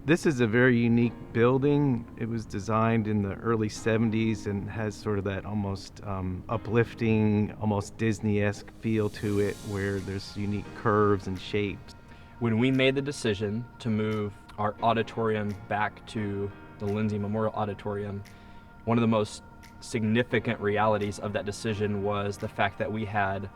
This is a very unique building. It was designed in the early 70s and has sort of that almost uplifting, almost Disney-esque feel to it, where there's unique curves and shapes. When we made the decision to move our auditorium back to the Lindsay Memorial Auditorium, one of the most significant realities of that decision was the fact that we had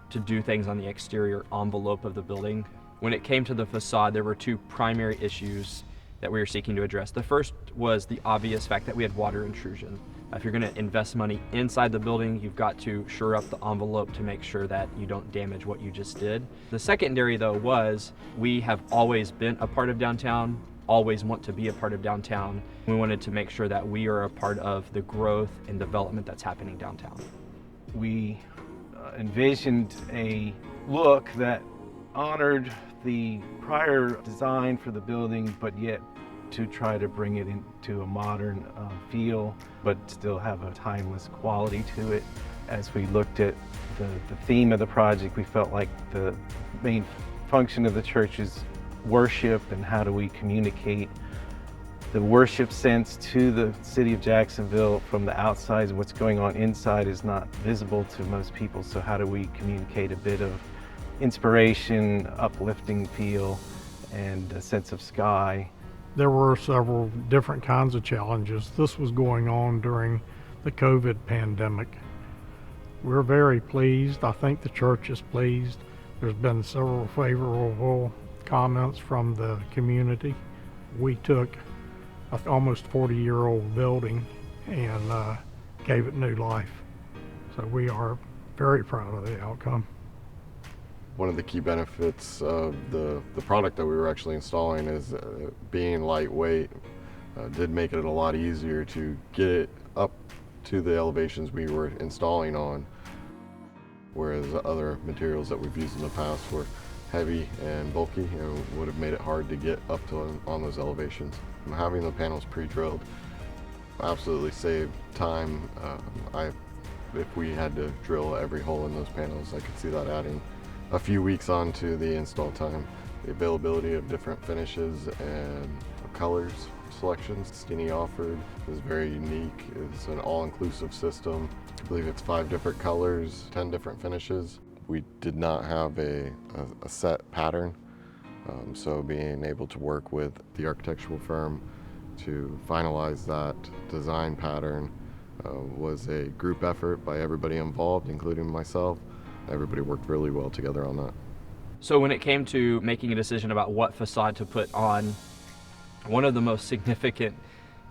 to do things on the exterior envelope of the building. When it came to the facade, there were two primary issues that we were seeking to address. The first was the obvious fact that we had water intrusion. If you're going to invest money inside the building, you've got to shore up the envelope to make sure that you don't damage what you just did. The secondary, though, was we have always been a part of downtown, always want to be a part of downtown. We wanted to make sure that we are a part of the growth and development that's happening downtown. We envisioned a look that honored the prior design for the building, but yet to try to bring it into a modern feel, but still have a timeless quality to it. As we looked at the theme of the project, we felt like the main function of the church is worship, and how do we communicate the worship sense to the city of Jacksonville from the outside, and what's going on inside is not visible to most people. So how do we communicate a bit of inspiration, uplifting feel, and a sense of sky? There were several different kinds of challenges. This was going on during the COVID pandemic. We're very pleased. I think the church is pleased. There's been several favorable comments from the community. We took an almost 40-year-old building and gave it new life. So we are very proud of the outcome. One of the key benefits of the product that we were actually installing is being lightweight. Did make it a lot easier to get it up to the elevations we were installing on, whereas other materials that we've used in the past were heavy and bulky and would have made it hard to get up to on those elevations. Having the panels pre-drilled absolutely saved time. If we had to drill every hole in those panels, I could see that adding a few weeks onto the install time. The availability of different finishes and colors selections Steni offered is very unique. It's an all-inclusive system. I believe it's 5 different colors, 10 different finishes. We did not have a set pattern, so being able to work with the architectural firm to finalize that design pattern was a group effort by everybody involved, including myself. Everybody worked really well together on that. So when it came to making a decision about what facade to put on, one of the most significant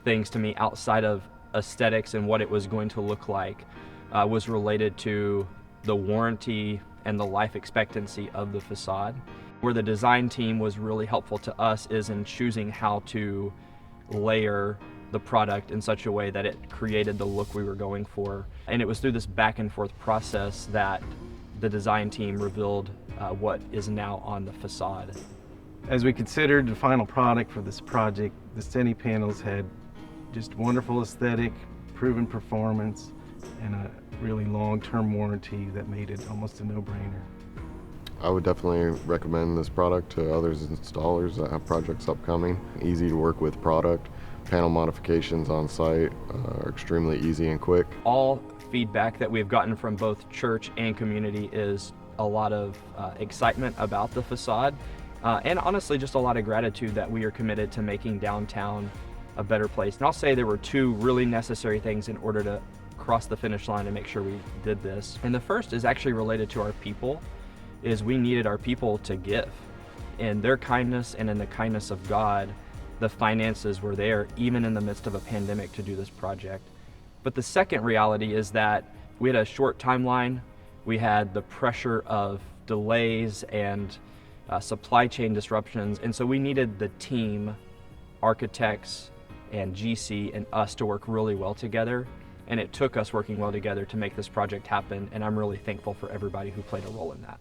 things to me outside of aesthetics and what it was going to look like was related to the warranty and the life expectancy of the facade. Where the design team was really helpful to us is in choosing how to layer the product in such a way that it created the look we were going for. And it was through this back and forth process that the design team revealed what is now on the facade. As we considered the final product for this project, the Steni panels had just wonderful aesthetic, proven performance, and a really long-term warranty that made it almost a no-brainer. I would definitely recommend this product to others installers that have projects upcoming. Easy to work with product. Panel modifications on site are extremely easy and quick. All feedback that we've gotten from both church and community is a lot of excitement about the facade, and honestly just a lot of gratitude that we are committed to making downtown a better place. And I'll say there were 2 really necessary things in order to cross the finish line and make sure we did this. And the first is actually related to our people, is we needed our people to give. In their kindness and in the kindness of God, the finances were there even in the midst of a pandemic to do this project. But the second reality is that we had a short timeline. We had the pressure of delays and supply chain disruptions. And so we needed the team, architects and GC and us to work really well together. And it took us working well together to make this project happen. And I'm really thankful for everybody who played a role in that.